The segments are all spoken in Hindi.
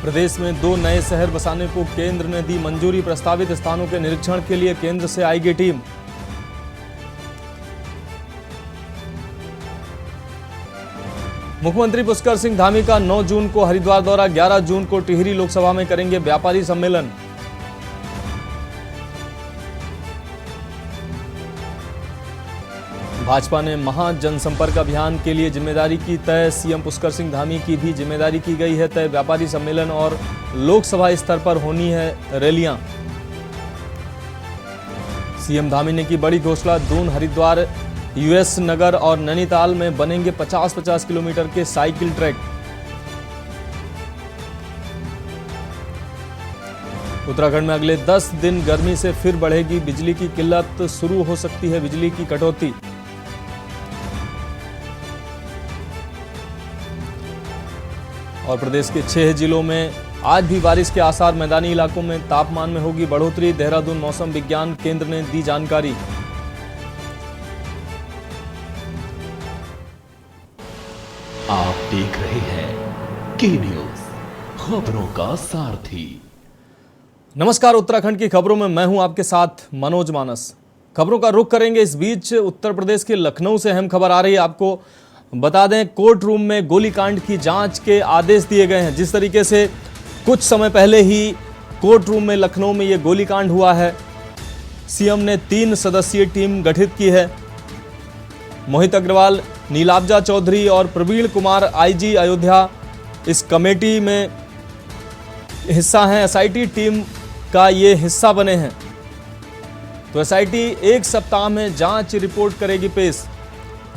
प्रदेश में 2 नए शहर बसाने को केंद्र ने दी मंजूरी। प्रस्तावित स्थानों के निरीक्षण के लिए केंद्र से आएगी टीम। मुख्यमंत्री पुष्कर सिंह धामी का 9 जून को हरिद्वार दौरा, 11 जून को टिहरी लोकसभा में करेंगे व्यापारी सम्मेलन। भाजपा ने महा जनसंपर्क अभियान के लिए जिम्मेदारी की तय। सीएम पुष्कर सिंह धामी की भी जिम्मेदारी की गई है तय। व्यापारी सम्मेलन और लोकसभा स्तर पर होनी है रैलियां। सीएम धामी ने की बड़ी घोषणा। दून, हरिद्वार, यूएस नगर और नैनीताल में बनेंगे 50-50 किलोमीटर के साइकिल ट्रैक। उत्तराखंड में अगले 10 दिन गर्मी से फिर बढ़ेगी बिजली की किल्लत। शुरू हो सकती है बिजली की कटौती। और प्रदेश के 6 जिलों में आज भी बारिश के आसार। मैदानी इलाकों में तापमान में होगी बढ़ोतरी। देहरादून मौसम विज्ञान केंद्र ने दी जानकारी। आप देख रहे हैं के न्यूज, खबरों का सारथी। नमस्कार, उत्तराखंड की खबरों में मैं हूं आपके साथ मनोज मानस। खबरों का रुख करेंगे। इस बीच उत्तर प्रदेश के लखनऊ से अहम खबर आ रही है। आपको बता दें, कोर्ट रूम में गोलीकांड की जांच के आदेश दिए गए हैं। जिस तरीके से कुछ समय पहले ही कोर्ट रूम में लखनऊ में ये गोलीकांड हुआ है, सीएम ने 3 सदस्यीय टीम गठित की है। मोहित अग्रवाल, नीलाब्जा चौधरी और प्रवीण कुमार आईजी अयोध्या इस कमेटी में हिस्सा हैं। एसआईटी टीम का ये हिस्सा बने हैं। तो एसआईटी 1 सप्ताह में जांच रिपोर्ट करेगी पेश।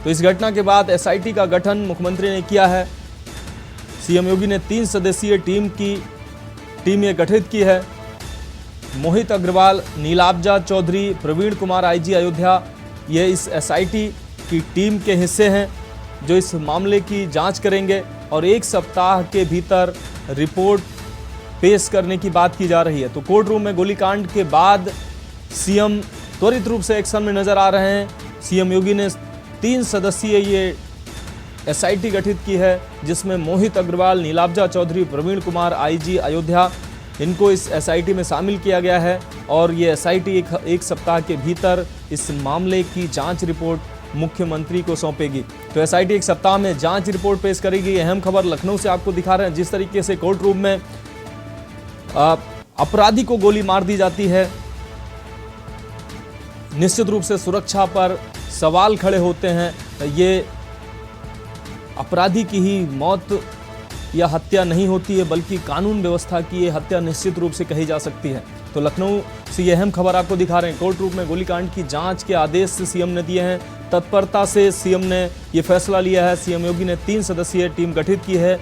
तो इस घटना के बाद एसआईटी का गठन मुख्यमंत्री ने किया है। सीएम योगी ने 3 सदस्यीय टीम ये गठित की है। मोहित अग्रवाल, नीलाब्जा चौधरी, प्रवीण कुमार आईजी अयोध्या ये इस एसआईटी की टीम के हिस्से हैं जो इस मामले की जांच करेंगे और 1 सप्ताह के भीतर रिपोर्ट पेश करने की बात की जा रही है। तो कोर्ट रूम में गोलीकांड के बाद सीएम त्वरित रूप से एक्शन में नजर आ रहे हैं। सीएम योगी ने 3 सदस्यीय ये एसआईटी गठित की है, जिसमें मोहित अग्रवाल, नीलाब्जा चौधरी, प्रवीण कुमार आईजी अयोध्या, इनको इस एसआईटी में शामिल किया गया है। और ये एसआईटी एक सप्ताह के भीतर इस मामले की जांच रिपोर्ट मुख्यमंत्री को सौंपेगी। तो एसआईटी 1 सप्ताह में जांच रिपोर्ट पेश करेगी। अहम खबर लखनऊ से आपको दिखा रहे हैं। जिस तरीके से कोर्ट रूम में अपराधी को गोली मार दी जाती है, निश्चित रूप से सुरक्षा पर सवाल खड़े होते हैं। ये अपराधी की ही मौत या हत्या नहीं होती है, बल्कि कानून व्यवस्था की ये हत्या निश्चित रूप से कही जा सकती है। तो लखनऊ से ये अहम खबर आपको दिखा रहे हैं। कोर्ट रूम में गोलीकांड की जांच के आदेश सीएम ने दिए हैं। तत्परता से सीएम ने ये फैसला लिया है। सीएम योगी ने 3 सदस्यीय टीम गठित की है,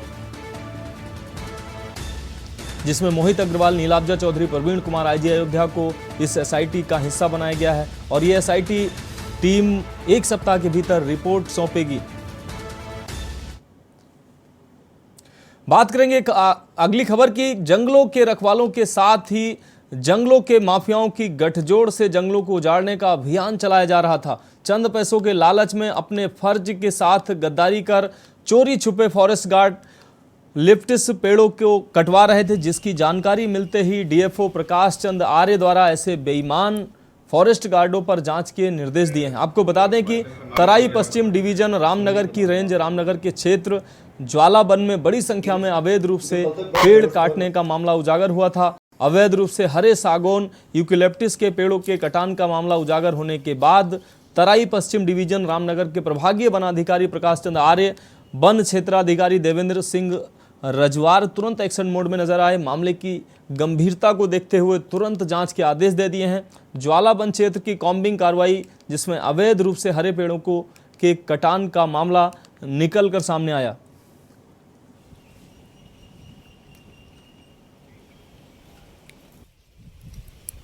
जिसमें मोहित अग्रवाल, नीलाब्जा चौधरी, प्रवीण कुमार आईजी अयोध्या को इस एसआईटी का हिस्सा बनाया गया है। और ये एसआईटी टीम 1 सप्ताह के भीतर रिपोर्ट सौंपेगी। बात करेंगे एक अगली खबर की। जंगलों के रखवालों के साथ ही जंगलों के माफियाओं की गठजोड़ से जंगलों को उजाड़ने का अभियान चलाया जा रहा था। चंद पैसों के लालच में अपने फर्ज के साथ गद्दारी कर चोरी छुपे फॉरेस्ट गार्ड लिप्टिस पेड़ों को कटवा रहे थे, जिसकी जानकारी मिलते ही डीएफओ प्रकाश चंद आर्य द्वारा ऐसे बेईमान फॉरेस्ट गार्डों पर जांच के निर्देश दिए हैं। आपको बता दें कि तराई पश्चिम डिवीजन रामनगर की रेंज रामनगर के क्षेत्र ज्वालाबन में बड़ी संख्या में अवैध रूप से पेड़ काटने का मामला उजागर हुआ था। अवैध रूप से हरे सागौन यूकेलिप्टिस के पेड़ों के कटान का मामला उजागर होने के बाद तराई पश्चिम डिवीजन रामनगर के प्रभागीय वनाधिकारी प्रकाश चंद आर्य, वन क्षेत्राधिकारी देवेंद्र सिंह रजवार तुरंत एक्शन मोड में नजर आए। मामले की गंभीरता को देखते हुए तुरंत जांच के आदेश दे दिए हैं। ज्वालाबन क्षेत्र की कॉम्बिंग कार्रवाई, जिसमें अवैध रूप से हरे पेड़ों को के कटान का मामला निकल कर सामने आया।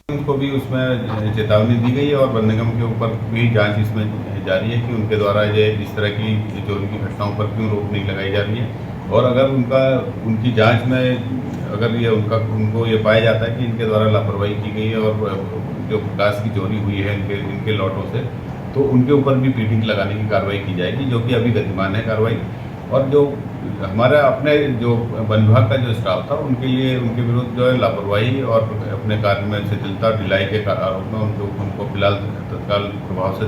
उनको भी उसमें चेतावनी दी गई है और वन निगम के ऊपर भी जांच इसमें जारी है कि उनके द्वारा ये इस तरह की चोरी की घटनाओं पर क्यों रोक नहीं लगाई जा रही है। और अगर उनकी जांच में अगर ये उनको ये पाया जाता है कि इनके द्वारा लापरवाही की गई है और जो घास की चोरी हुई है इनके लॉटों से, तो उनके ऊपर भी पीटिंग लगाने की कार्रवाई की जाएगी, जो कि अभी गतिमान है कार्रवाई। और जो हमारा अपने जो वन विभाग का जो स्टाफ था उनके लिए उनके विरुद्ध जो है लापरवाही और अपने कार्य में शिथिलता और ढिलाई के आरोप में उनको फिलहाल तत्काल प्रभाव से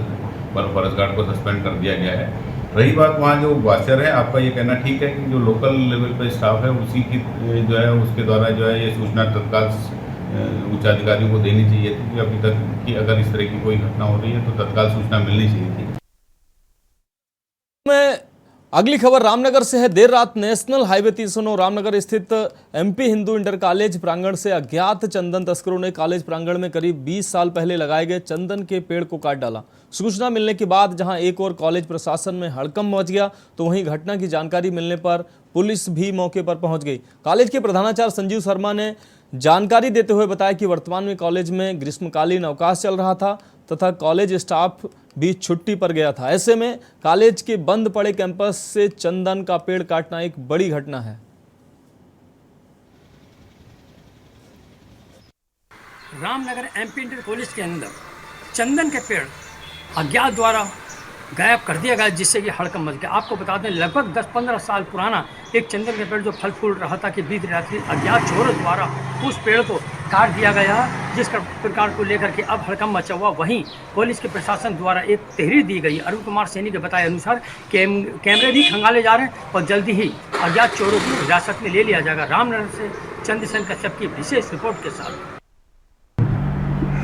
फॉरेस्ट गार्ड को सस्पेंड कर दिया गया है। रही बात वहाँ जो वाचर है, आपका ये कहना ठीक है कि जो लोकल लेवल पे स्टाफ है उसी की जो है उसके द्वारा जो है ये सूचना तत्काल उच्च अधिकारियों को देनी चाहिए थी कि अभी तक कि अगर इस तरह की कोई घटना हो रही है तो तत्काल सूचना मिलनी चाहिए थी। अगली खबर रामनगर से है। देर रात नेशनल हाईवे 309 रामनगर स्थित एमपी हिंदू इंटर कॉलेज प्रांगण से अज्ञात चंदन तस्करों ने कॉलेज प्रांगण में करीब 20 साल पहले लगाए गए चंदन के पेड़ को काट डाला। सूचना मिलने के बाद जहां एक और कॉलेज प्रशासन में हड़कंप मच गया तो वहीं घटना की जानकारी मिलने पर पुलिस भी मौके पर पहुंच गई। कॉलेज के प्रधानाचार्य संजीव शर्मा ने जानकारी देते हुए बताया कि वर्तमान में कॉलेज में ग्रीष्मकालीन अवकाश चल रहा था तथा कॉलेज स्टाफ भी छुट्टी पर गया था। ऐसे में कॉलेज के बंद पड़े कैंपस से चंदन का पेड़ काटना एक बड़ी घटना है। रामनगर एमपी इंटर कॉलेज के अंदर चंदन के पेड़ अज्ञात द्वारा गायब कर दिया गया, जिससे कि हड़कंप मच गया। आपको बता दें लगभग 10-15 साल पुराना एक चंदन का पेड़ जो फल फूल रहा था कि बीती रात्रि अज्ञात चोरों द्वारा उस पेड़ को काट दिया गया, जिस प्रकार को लेकर के अब हड़कंप मचा हुआ। वहीं पुलिस के प्रशासन द्वारा एक तहरीर दी गई। अरुण कुमार सैनी के बताए अनुसार कैमरे भी खंगाले जा रहे हैं और जल्दी ही अज्ञात चोरों को हिरासत में ले लिया जाएगा। रामनगर से चंद्रसेन कश्यप की विशेष रिपोर्ट के साथ।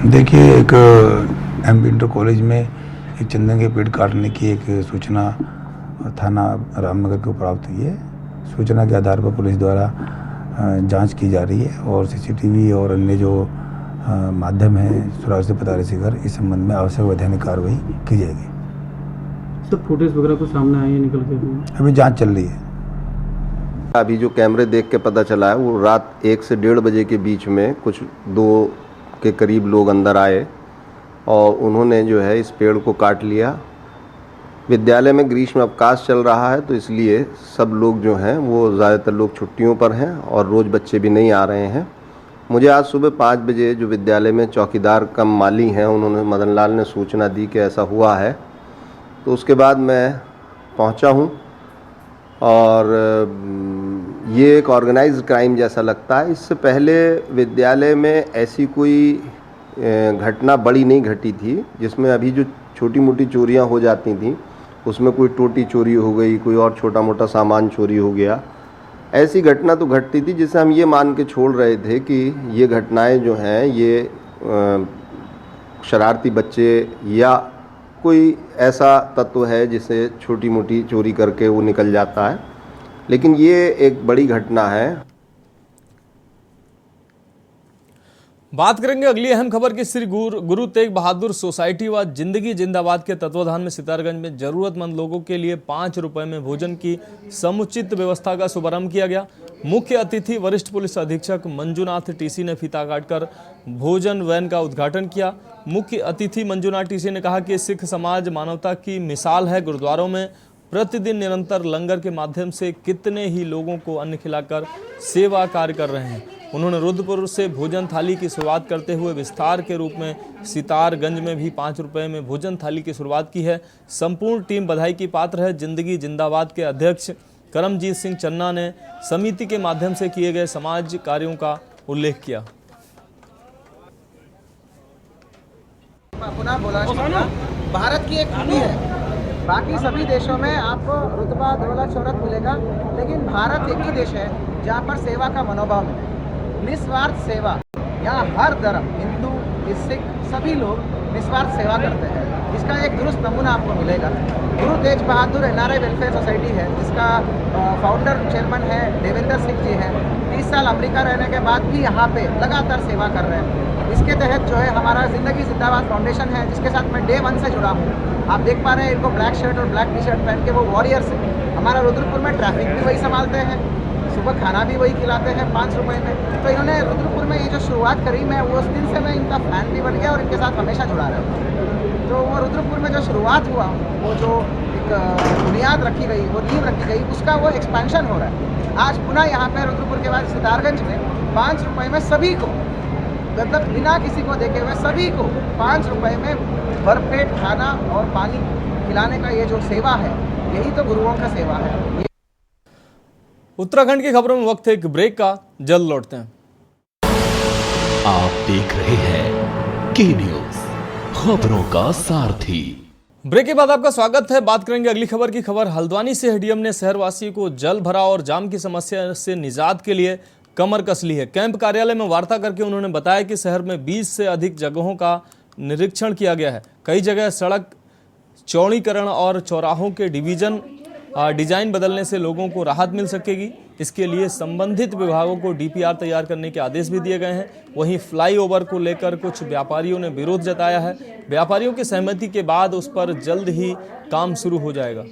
देखिए, एक एमपी इंटर कॉलेज में एक चंदन के पेड़ काटने की एक सूचना थाना रामनगर को प्राप्त हुई है। सूचना के आधार पर पुलिस द्वारा जांच की जा रही है और सीसीटीवी और अन्य जो माध्यम है सुराग से पता कर इस संबंध में आवश्यक वैधानिक कार्रवाई की जाएगी। सब फुटेज वगैरह को सामने आए निकल के अभी जांच चल रही है। अभी जो कैमरे देख के पता चला है वो रात 1 से 1:30 बजे के बीच में कुछ 2 के करीब लोग अंदर आए और उन्होंने जो है इस पेड़ को काट लिया। विद्यालय में ग्रीष्म अवकाश चल रहा है तो इसलिए सब लोग जो हैं वो ज़्यादातर लोग छुट्टियों पर हैं और रोज़ बच्चे भी नहीं आ रहे हैं। मुझे आज सुबह 5 बजे जो विद्यालय में चौकीदार कम माली हैं उन्होंने मदन लाल ने सूचना दी कि ऐसा हुआ है, तो उसके बाद मैं पहुंचा हूं और ये एक ऑर्गेनाइज्ड क्राइम जैसा लगता है। इससे पहले विद्यालय में ऐसी कोई घटना बड़ी नहीं घटी थी, जिसमें अभी जो छोटी मोटी चोरियां हो जाती थी उसमें कोई टोटी चोरी हो गई, कोई और छोटा मोटा सामान चोरी हो गया, ऐसी घटना तो घटती थी जिससे हम ये मान के छोड़ रहे थे कि ये घटनाएं जो हैं ये शरारती बच्चे या कोई ऐसा तत्व है जिसे छोटी मोटी चोरी करके वो निकल जाता है, लेकिन ये एक बड़ी घटना है। बात करेंगे अगली अहम खबर की। श्री गुरु तेग बहादुर सोसाइटी व जिंदगी जिंदाबाद के तत्वाधान में सितारगंज में जरूरतमंद लोगों के लिए 5 रुपए में भोजन की समुचित व्यवस्था का शुभारंभ किया गया। मुख्य अतिथि वरिष्ठ पुलिस अधीक्षक मंजुनाथ टीसी ने फीता काटकर भोजन वैन का उद्घाटन किया। मुख्य अतिथि मंजुनाथ टीसी ने कहा कि सिख समाज मानवता की मिसाल है। गुरुद्वारों में प्रतिदिन निरंतर लंगर के माध्यम से कितने ही लोगों को अन्न खिलाकर सेवा कार्य कर रहे हैं। उन्होंने रुद्रपुर से भोजन थाली की शुरुआत करते हुए विस्तार के रूप में सितारगंज में भी 5 रुपए में भोजन थाली की शुरुआत की है। संपूर्ण टीम बधाई की पात्र है। जिंदगी जिंदाबाद के अध्यक्ष करमजीत सिंह चन्ना ने समिति के माध्यम से किए गए समाज कार्यों का उल्लेख किया। पुनः बोला भारत की एक खूबी है, बाकी सभी देशों में आपको रुतबा दौलत शोहरत मिलेगा, लेकिन भारत एक ही देश है जहाँ पर सेवा का मनोभाव मिले, निस्वार्थ सेवा। यहाँ हर धर्म, हिंदू, सिख, सभी लोग निस्वार्थ सेवा करते हैं। इसका एक दुरुस्त नमूना आपको मिलेगा। गुरु तेज बहादुर NRI वेलफेयर सोसाइटी है, जिसका फाउंडर चेयरमैन है देवेंद्र सिंह जी हैं। 30 साल अमेरिका रहने के बाद भी यहाँ पे लगातार सेवा कर रहे हैं। इसके तहत जो है हमारा जिंदगी जिंदाबाद फाउंडेशन है, जिसके साथ मैं डे 1 से जुड़ा हूँ। आप देख पा रहे हैं इनको ब्लैक शर्ट और ब्लैक टी शर्ट पहन के वो वॉरियर्स है। हमारा रुद्रपुर में ट्रैफिक भी वही संभालते हैं, सुबह खाना भी वही खिलाते हैं 5 रुपए में। तो इन्होंने रुद्रपुर में ये जो शुरुआत करी, मैं वो उस दिन से मैं इनका फैन भी बन गया और इनके साथ हमेशा जुड़ा रहा हूँ। तो वो रुद्रपुर में जो शुरुआत हुआ, वो जो एक बुनियाद रखी गई, वो नींव रखी गई, उसका वो एक्सपेंशन हो रहा है। आज पुनः यहाँ पे रुद्रपुर के बाद सितारगंज में 5 रुपए में सभी को, मतलब बिना किसी को देखे हुए सभी को 5 रुपए में भरपेट खाना और पानी खिलाने का ये जो सेवा है, यही तो गुरुओं का सेवा है। उत्तराखंड की खबरों में वक्त है एक ब्रेक का, जल्द लौटते हैं। आप देख रहे हैं की न्यूज, खबरों का सारथी। ब्रेक के बाद आपका स्वागत है। बात करेंगे अगली खबर की। खबर हल्द्वानी से। डीएम ने शहरवासियों को जल भराव और जाम की समस्या से निजात के लिए कमर कस ली है। कैंप कार्यालय में वार्ता करके उन्होंने बताया कि शहर में 20 से अधिक जगहों का निरीक्षण किया गया है। कई जगह सड़क चौड़ीकरण और चौराहों के डिजाइन बदलने से लोगों को राहत मिल सकेगी। इसके लिए संबंधित विभागों को डीपीआर तैयार करने के आदेश भी दिए गए हैं। वहीं फ्लाईओवर को लेकर कुछ व्यापारियों ने विरोध जताया है। व्यापारियों की सहमति के बाद उस पर जल्द ही काम शुरू हो जाएगा।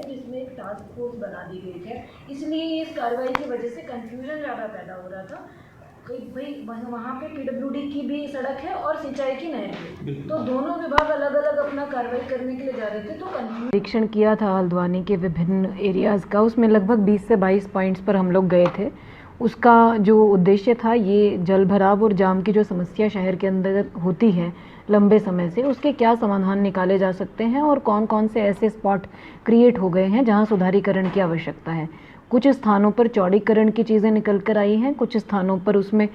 जिसमें एक टास्क फोर्स बना दी गई है, इसलिए इस कार्रवाई की वजह से कंफ्यूजन ज़्यादा पैदा हो रहा था। भाई वहाँ पे पीडब्ल्यूडी की भी सड़क है और सिंचाई की नहर है, तो दोनों विभाग अलग अलग अपना कार्रवाई करने के लिए जा रहे थे। तो निरीक्षण किया था हल्द्वानी के विभिन्न एरियाज़ का, उसमें लगभग 20 से 22 पॉइंट्स पर हम लोग गए थे। उसका जो उद्देश्य था, ये जल भराव और जाम की जो समस्या शहर के अंदर होती है लंबे समय से, उसके क्या समाधान निकाले जा सकते हैं और कौन कौन से ऐसे स्पॉट क्रिएट हो गए हैं जहां सुधारीकरण की आवश्यकता है। कुछ स्थानों पर चौड़ीकरण की चीज़ें निकल कर आई हैं, कुछ स्थानों पर उसमें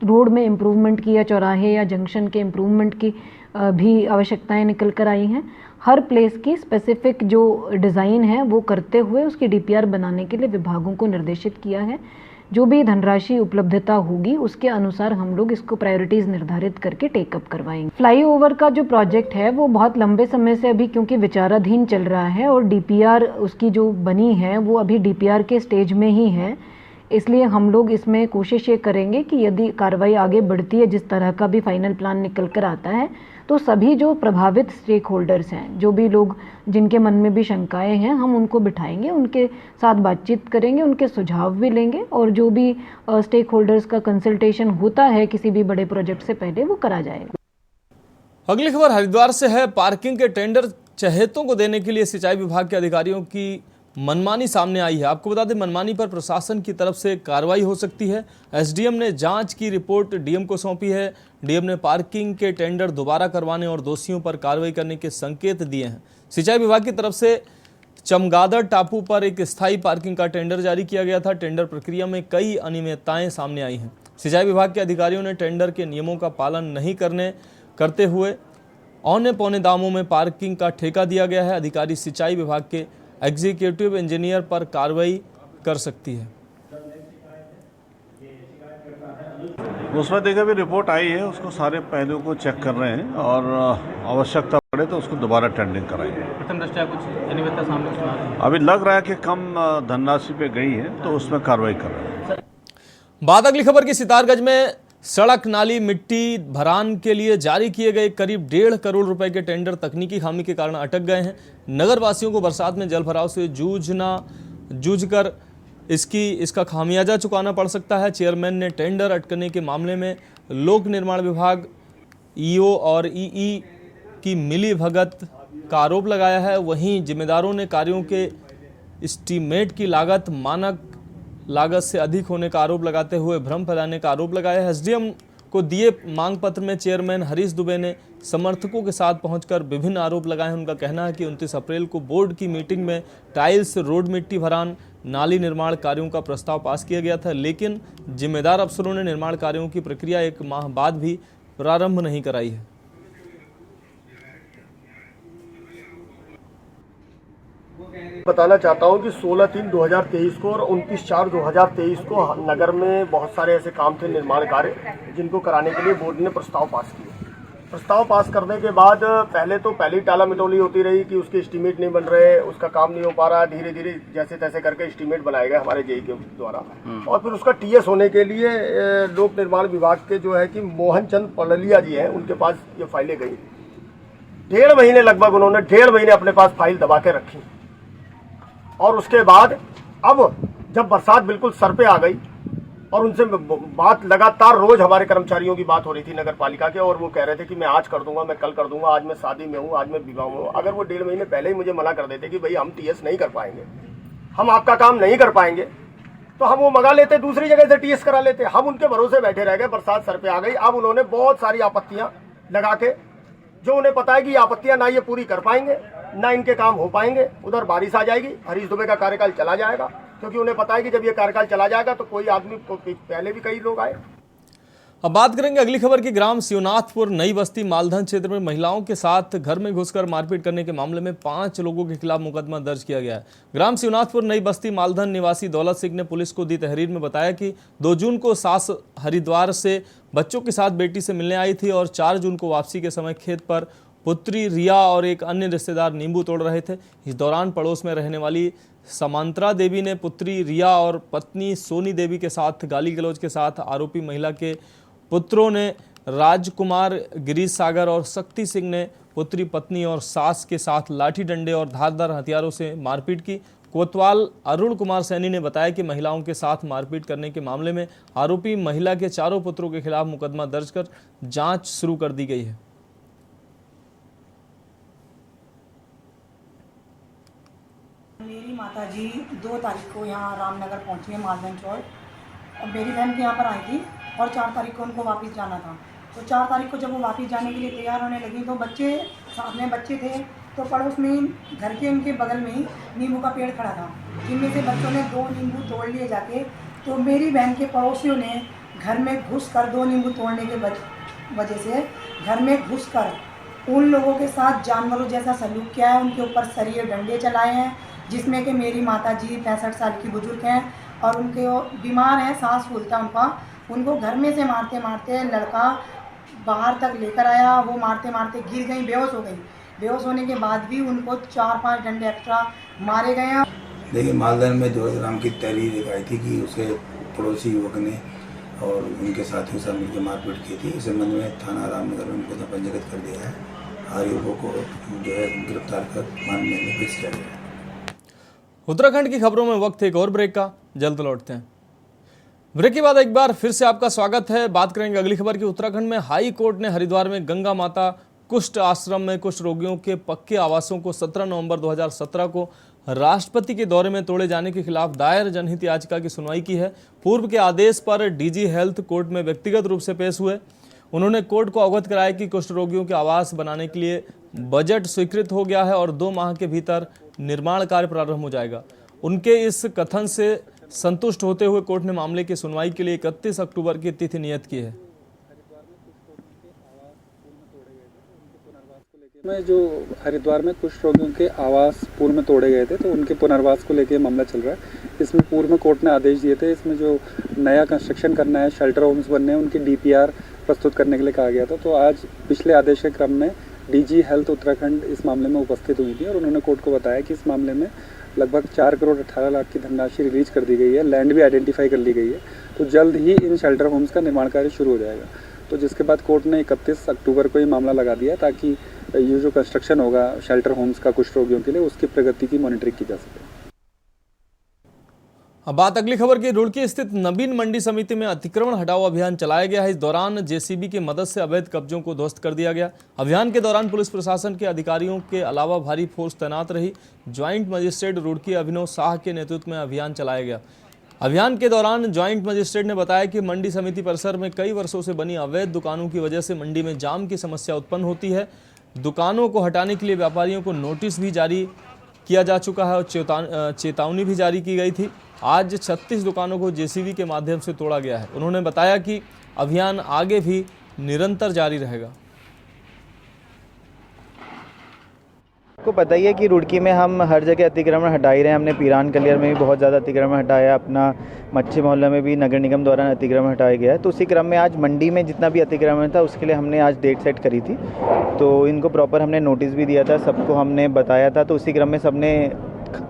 रोड में इम्प्रूवमेंट की या चौराहे या जंक्शन के इम्प्रूवमेंट की भी आवश्यकताएं निकल कर आई हैं। हर प्लेस की स्पेसिफिक जो डिज़ाइन है वो करते हुए उसकी डीपीआर बनाने के लिए विभागों को निर्देशित किया है। जो भी धनराशि उपलब्धता होगी उसके अनुसार हम लोग इसको प्रायोरिटीज़ निर्धारित करके टेकअप करवाएंगे। फ्लाईओवर का जो प्रोजेक्ट है वो बहुत लंबे समय से अभी क्योंकि विचाराधीन चल रहा है और डीपीआर उसकी जो बनी है वो अभी डीपीआर के स्टेज में ही है, इसलिए हम लोग इसमें कोशिश ये करेंगे कि यदि कार्रवाई आगे बढ़ती है, जिस तरह का भी फाइनल प्लान निकल कर आता है, तो सभी जो प्रभावित स्टेक होल्डर्स हैं, जो भी लोग जिनके मन में भी शंकाएं हैं, हम उनको बिठाएंगे, उनके साथ बातचीत करेंगे, उनके सुझाव भी लेंगे और जो भी स्टेक होल्डर्स का कंसल्टेशन होता है किसी भी बड़े प्रोजेक्ट से पहले वो करा जाएगा। अगली खबर हरिद्वार से है। पार्किंग के टेंडर चहेतों को देने के लिए सिंचाई विभाग के अधिकारियों की मनमानी सामने आई है। आपको बता दें, मनमानी पर प्रशासन की तरफ से कार्रवाई हो सकती है। एसडीएम ने जांच की रिपोर्ट डीएम को सौंपी है। डीएम ने पार्किंग के टेंडर दोबारा करवाने और दोषियों पर कार्रवाई करने के संकेत दिए हैं। सिंचाई विभाग की तरफ से चमगादड़ टापू पर एक स्थायी पार्किंग का टेंडर जारी किया गया था। टेंडर प्रक्रिया में कई अनियमितताएं सामने आई हैं। सिंचाई विभाग के अधिकारियों ने टेंडर के नियमों का पालन नहीं करते हुए औने पौने दामों में पार्किंग का ठेका दिया गया है। अधिकारी सिंचाई विभाग के एग्जीक्यूटिव इंजीनियर पर कार्रवाई कर सकती है। उसमें देखिए अभी रिपोर्ट आई है, उसको सारे पहलुओं को चेक कर रहे हैं और आवश्यकता पड़े तो उसको दोबारा टेंडरिंग कराएंगे। प्रथम दृष्टया कुछ अनियमितता सामने अभी लग रहा है कि कम धनराशि पे गई है तो उसमें कार्रवाई कर रहे हैं। बात अगली खबर की। सितारगंज में सड़क नाली मिट्टी भरान के लिए जारी किए गए करीब 1.5 करोड़ रुपए के टेंडर तकनीकी खामी के कारण अटक गए हैं। नगर वासियों को बरसात में जल भराव से जूझकर इसका खामियाजा चुकाना पड़ सकता है। चेयरमैन ने टेंडर अटकने के मामले में लोक निर्माण विभाग, ईओ और ईई की मिली भगत का आरोप लगाया है। वहीं जिम्मेदारों ने कार्यों के एस्टीमेट की लागत मानक लागत से अधिक होने का आरोप लगाते हुए भ्रम फैलाने का आरोप लगाया है। एसडीएम को दिए मांग पत्र में चेयरमैन हरीश दुबे ने समर्थकों के साथ पहुंचकर विभिन्न आरोप लगाए हैं। उनका कहना है कि 29 अप्रैल को बोर्ड की मीटिंग में टाइल्स, रोड मिट्टी भरान, नाली निर्माण कार्यों का प्रस्ताव पास किया गया था, लेकिन जिम्मेदार अफसरों ने निर्माण कार्यों की प्रक्रिया 1 माह बाद भी प्रारंभ नहीं कराई है। बताना चाहता हूं कि 16/3/2023 को और 29/4/2023 को नगर में बहुत सारे ऐसे काम थे, निर्माण कार्य, जिनको कराने के लिए बोर्ड ने प्रस्ताव पास किए। प्रस्ताव पास करने के बाद पहली टाला मिटोली होती रही कि उसके एस्टीमेट नहीं बन रहे, उसका काम नहीं हो पा रहा। धीरे धीरे जैसे तैसे करके एस्टीमेट बनाए गए हमारे जेई के द्वारा, और फिर उसका टीएस होने के लिए लोक निर्माण विभाग के जो है कि मोहन चंद पड़लिया जी हैं, उनके पास ये फाइलें गई। 1.5 महीने लगभग उन्होंने 1.5 महीने अपने पास फाइल दबा के रखी, और उसके बाद अब जब बरसात बिल्कुल सर पे आ गई और उनसे बात लगातार रोज हमारे कर्मचारियों की बात हो रही थी नगर पालिका के, और वो कह रहे थे कि मैं आज कर दूंगा, मैं कल कर दूंगा, आज मैं शादी में हूँ, आज मैं विवाह में हूँ। अगर वो 1.5 महीने पहले ही मुझे मना कर देते कि भाई हम टीएस नहीं कर पाएंगे, हम आपका काम नहीं कर पाएंगे, तो हम वो मंगा लेते, दूसरी जगह से टीएस करा लेते। हम उनके भरोसे बैठे रह गए। बरसात सर पे आ गई। अब उन्होंने बहुत सारी आपत्तियां लगा के, जो उन्हें पता है कि आपत्तियां ना ये पूरी कर पाएंगे, ना इनके काम हो पाएंगे। उधर बारिश आ जाएगी, हरीश दुबे का कार्यकाल चला जाएगा, क्योंकि उन्हें पता है कि जब ये कार्यकाल चला जाएगा तो कोई आदमी, पहले भी कई लोग आए। अब बात करेंगे अगली खबर की। ग्राम शिवनाथपुर नई बस्ती मालधन क्षेत्र में महिलाओं के साथ घर में घुसकर मारपीट करने के मामले में 5 लोगों के खिलाफ मुकदमा दर्ज किया गया है। ग्राम शिवनाथपुर नई बस्ती मालधन निवासी दौलत सिंह ने पुलिस को दी तहरीर में बताया कि 2 जून को सास हरिद्वार से बच्चों के साथ बेटी से मिलने आई थी और 4 जून को वापसी के समय खेत पर पुत्री रिया और एक अन्य रिश्तेदार नींबू तोड़ रहे थे। इस दौरान पड़ोस में रहने वाली समांतरा देवी ने पुत्री रिया और पत्नी सोनी देवी के साथ गाली गलौज के साथ आरोपी महिला के पुत्रों ने राजकुमार, गिरीश सागर और शक्ति सिंह ने पुत्री, पत्नी और सास के साथ लाठी डंडे और धारदार हथियारों से मारपीट की। कोतवाल अरुण कुमार सैनी ने बताया कि महिलाओं के साथ मारपीट करने के मामले में आरोपी महिला के चारों पुत्रों के खिलाफ मुकदमा दर्ज कर जांच शुरू कर दी गई है। मेरी माताजी 2 तारीख को यहाँ रामनगर पहुँची है मालधन चौक, और मेरी बहन के यहाँ पर आई थी और 4 तारीख को उनको वापस जाना था। तो 4 तारीख को जब वो वापस जाने के लिए तैयार होने लगी तो बच्चे साथ में बच्चे थे, तो पड़ोस में घर के उनके बगल में ही नींबू का पेड़ खड़ा था, जिनमें से बच्चों ने 2 नींबू तोड़ लिए जाके। तो मेरी बहन के पड़ोसियों ने घर में घुस कर 2 नींबू तोड़ने के वजह से घर में घुस कर उन लोगों के साथ जानवरों जैसा सलूक किया है। उनके ऊपर सरिये डंडे चलाए हैं, जिसमें कि मेरी माताजी 65 साल की बुजुर्ग हैं और उनके बीमार हैं, सांस फूलता उनका। उनको घर में से मारते मारते लड़का बाहर तक लेकर आया, वो मारते मारते गिर गई, बेहोश हो गई। बेहोश होने के बाद भी उनको 4-5 डंडे एक्स्ट्रा मारे गए हैं। देखिए, मालधन में 2 ग्राम की तहरीर आई थी कि उसे पड़ोसी युवक ने और उनके साथियों से मिलकर मारपीट की थी। इस संबंध में थाना रामनगर में मुकदमा पंजीकृत कर दिया है। आरोपियों को जो है गिरफ्तार कर मामले में पेश किया गया है। उत्तराखंड की खबरों में वक्त एक और ब्रेक का, जल्द लौटते हैं। ब्रेक के बाद एक बार फिर से आपका स्वागत है। बात करेंगे अगली खबर की। उत्तराखंड में हाई कोर्ट ने हरिद्वार में गंगा माता कुष्ठ आश्रम में कुष्ठ रोगियों के पक्के आवासों को 17 नवंबर 2017 को राष्ट्रपति के दौरे में तोड़े जाने के खिलाफ दायर जनहित याचिका की सुनवाई की है। पूर्व के आदेश पर डीजी हेल्थ कोर्ट में व्यक्तिगत रूप से पेश हुए। उन्होंने कोर्ट को अवगत कराया कि कुष्ठ रोगियों के आवास बनाने के लिए बजट स्वीकृत हो गया है और 2 माह के भीतर निर्माण कार्य प्रारंभ हो जाएगा। उनके इस कथन से संतुष्ट होते हुए कोर्ट ने मामले की सुनवाई के लिए 31 अक्टूबर की तिथि नियत की है। में जो हरिद्वार में कुष्ठ रोगियों के आवास पूर्व में तोड़े गए थे, तो उनके पुनर्वास को लेकर मामला चल रहा है। इसमें पूर्व में कोर्ट ने आदेश दिए थे, इसमें जो नया कंस्ट्रक्शन करना है, शेल्टर होम्स बनने हैं, उनकी DPR प्रस्तुत करने के लिए कहा गया था। तो आज पिछले आदेश के क्रम में डीजी हेल्थ उत्तराखंड इस मामले में उपस्थित हुई थी और उन्होंने कोर्ट को बताया कि इस मामले में लगभग 4 करोड़ 18 लाख की धनराशि रिलीज कर दी गई है, लैंड भी आइडेंटिफाई कर ली गई है। तो जल्द ही इन शेल्टर होम्स का निर्माण कार्य शुरू हो जाएगा। तो जिसके बाद कोर्ट ने 31 अक्टूबर को ये मामला लगा दिया ताकि ये जो कंस्ट्रक्शन होगा शेल्टर होम्स का कुष्ठ रोगियों के लिए, उसकी प्रगति की मॉनिटरिंग की जा सके। अब बात अगली खबर की। रुड़की स्थित नवीन मंडी समिति में अतिक्रमण हटाओ अभियान चलाया गया है। इस दौरान जेसीबी की मदद से अवैध कब्जों को ध्वस्त कर दिया गया। अभियान के दौरान पुलिस प्रशासन के अधिकारियों के अलावा भारी फोर्स तैनात रही। ज्वाइंट मजिस्ट्रेट रुड़की अभिनव शाह के नेतृत्व में अभियान चलाया गया। अभियान के दौरान ज्वाइंट मजिस्ट्रेट ने बताया कि मंडी समिति परिसर में कई वर्षों से बनी अवैध दुकानों की वजह से मंडी में जाम की समस्या उत्पन्न होती है। दुकानों को हटाने के लिए व्यापारियों को नोटिस भी जारी किया जा चुका है और चेतावनी भी जारी की गई थी। आज 36 दुकानों को जेसीबी के माध्यम से तोड़ा गया है। उन्होंने बताया कि अभियान आगे भी निरंतर जारी रहेगा। आपको पता ही है कि रुड़की में हम हर जगह अतिक्रमण हटा ही रहे हैं। हमने पीरान कलियर में भी बहुत ज़्यादा अतिक्रमण हटाया, अपना मच्छी मोहल्ला में भी नगर निगम द्वारा अतिक्रमण हटाया गया है। तो उसी क्रम में आज मंडी में जितना भी अतिक्रमण था उसके लिए हमने आज डेट सेट करी थी। तो इनको प्रॉपर हमने नोटिस भी दिया था, सबको हमने बताया था। तो उसी क्रम में सबने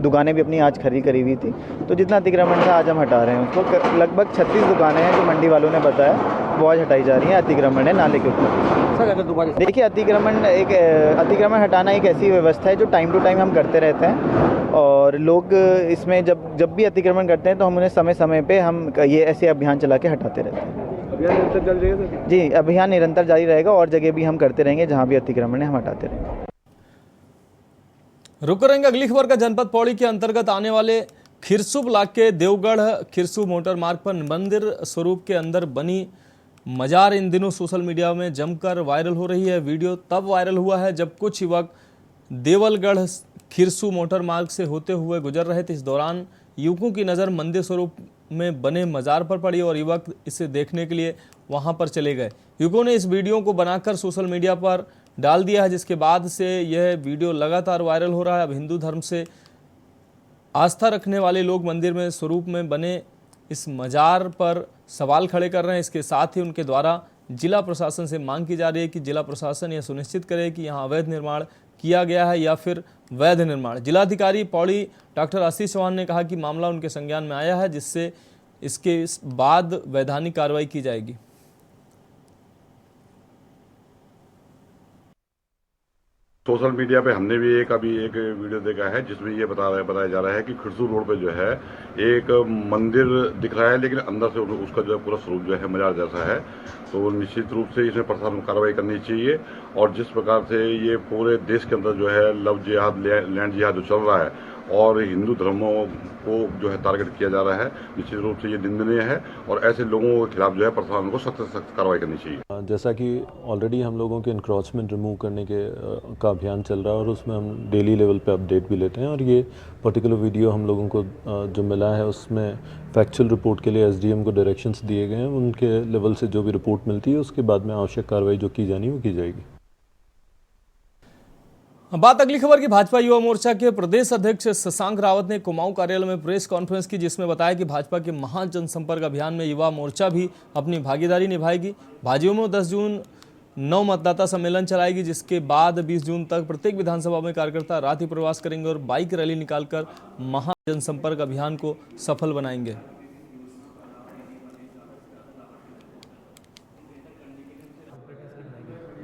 दुकानें भी अपनी आज खरी करी हुई थी। तो जितना अतिक्रमण था आज हम हटा रहे हैं उसको। लगभग 36 दुकानें हैं जो मंडी वालों ने बताया वो आज हटाई जा रही हैं। अतिक्रमण है नाले के ऊपर। देखिए, अतिक्रमण हटाना एक ऐसी व्यवस्था है जो टाइम टू टाइम हम करते रहते हैं और लोग इसमें जब भी अतिक्रमण करते हैं तो हम उन्हें समय समय पे हम ये ऐसे अभियान चला के हटाते रहते हैं। अभियान निरंतर जारी रहेगा? जी, अभियान निरंतर जारी रहेगा और जगह भी हम करते रहेंगे जहाँ भी अतिक्रमण है हम हटाते रहेंगे। रुक करेंगे अगली खबर का। जनपद पौड़ी के अंतर्गत आने वाले खिरसू ब्लॉक के देवगढ़ खिरसू मोटर मार्ग पर मंदिर स्वरूप के अंदर बनी मजार इन दिनों सोशल मीडिया में जमकर वायरल हो रही है। वीडियो तब वायरल हुआ है जब कुछ युवक देवलगढ़ खिरसू मोटर मार्ग से होते हुए गुजर रहे थे। इस दौरान युवकों की नज़र मंदिर स्वरूप में बने मजार पर पड़ी और युवक इसे देखने के लिए वहां पर चले गए। युवकों ने इस वीडियो को बनाकर सोशल मीडिया पर डाल दिया है, जिसके बाद से यह वीडियो लगातार वायरल हो रहा है। अब हिंदू धर्म से आस्था रखने वाले लोग मंदिर में स्वरूप में बने इस मजार पर सवाल खड़े कर रहे हैं। इसके साथ ही उनके द्वारा जिला प्रशासन से मांग की जा रही है कि जिला प्रशासन यह सुनिश्चित करे कि यहाँ अवैध निर्माण किया गया है या फिर वैध निर्माण। जिलाधिकारी पौड़ी डॉक्टर आशीष चौहान ने कहा कि मामला उनके संज्ञान में आया है, जिससे इसके बाद वैधानिक कार्रवाई की जाएगी। सोशल मीडिया पे हमने भी अभी एक वीडियो देखा है जिसमें ये बताया जा रहा है कि खिरसू रोड पे जो है एक मंदिर दिख रहा है, लेकिन अंदर से उसका जो है पूरा स्वरूप जो है मजार जैसा है। तो निश्चित रूप से इसमें प्रशासन कार्रवाई करनी चाहिए और जिस प्रकार से ये पूरे देश के अंदर जो है लव जिहाद, लैंड जिहाद जो चल रहा है और हिंदू धर्मों को जो है टारगेट किया जा रहा है, निश्चित रूप से ये निंदनीय है और ऐसे लोगों के खिलाफ जो है प्रशासन को सख्त से सख्त कार्रवाई करनी चाहिए। जैसा कि ऑलरेडी हम लोगों के इंक्रोचमेंट रिमूव करने का अभियान चल रहा है और उसमें हम डेली लेवल पे अपडेट भी लेते हैं और ये पर्टिकुलर वीडियो हम लोगों को जो मिला है उसमें फैक्चुअल रिपोर्ट के लिए एसडीएम को डायरेक्शंस दिए गए हैं। उनके लेवल से जो भी रिपोर्ट मिलती है उसके बाद में आवश्यक कार्रवाई जो की जानी वो की जाएगी। बात अगली खबर की। भाजपा युवा मोर्चा के प्रदेश अध्यक्ष शशांक रावत ने कुमाऊं कार्यालय में प्रेस कॉन्फ्रेंस की, जिसमें बताया कि भाजपा के महान जनसंपर्क अभियान में युवा मोर्चा भी अपनी भागीदारी निभाएगी। भाजपा में 10 जून 9 मतदाता सम्मेलन चलाएगी, जिसके बाद 20 जून तक प्रत्येक विधानसभा में कार्यकर्ता रात्रि प्रवास करेंगे और बाइक रैली निकालकर महान जनसंपर्क अभियान को सफल बनाएंगे।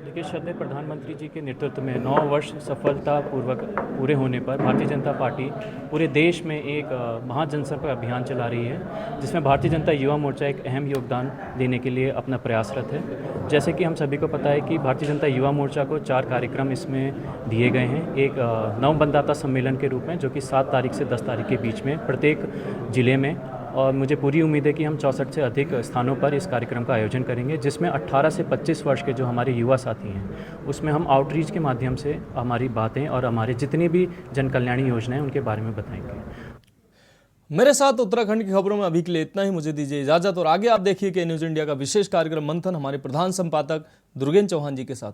देखिए, श्रद्धेय प्रधानमंत्री जी के नेतृत्व में 9 वर्ष सफलतापूर्वक पूरे होने पर भारतीय जनता पार्टी पूरे देश में एक महान जनसंपर्क अभियान चला रही है, जिसमें भारतीय जनता युवा मोर्चा एक अहम योगदान देने के लिए अपना प्रयासरत है। जैसे कि हम सभी को पता है कि भारतीय जनता युवा मोर्चा को 4 कार्यक्रम इसमें दिए गए हैं। एक नव मतदाता सम्मेलन के रूप में, जो कि 7 तारीख से 10 तारीख के बीच में प्रत्येक जिले में, और मुझे पूरी उम्मीद है कि हम 64 से अधिक स्थानों पर इस कार्यक्रम का आयोजन करेंगे, जिसमें 18 से 25 वर्ष के जो हमारे युवा साथी हैं उसमें हम आउटरीच के माध्यम से हमारी बातें और हमारे जितनी भी जन कल्याणी योजनाएं उनके बारे में बताएंगे। मेरे साथ उत्तराखंड की खबरों में अभी के लिए इतना ही। मुझे दीजिए इजाजत और आगे आप देखिए कि न्यूज इंडिया का विशेष कार्यक्रम मंथन हमारे प्रधान संपादक दुर्गेन चौहान जी के साथ।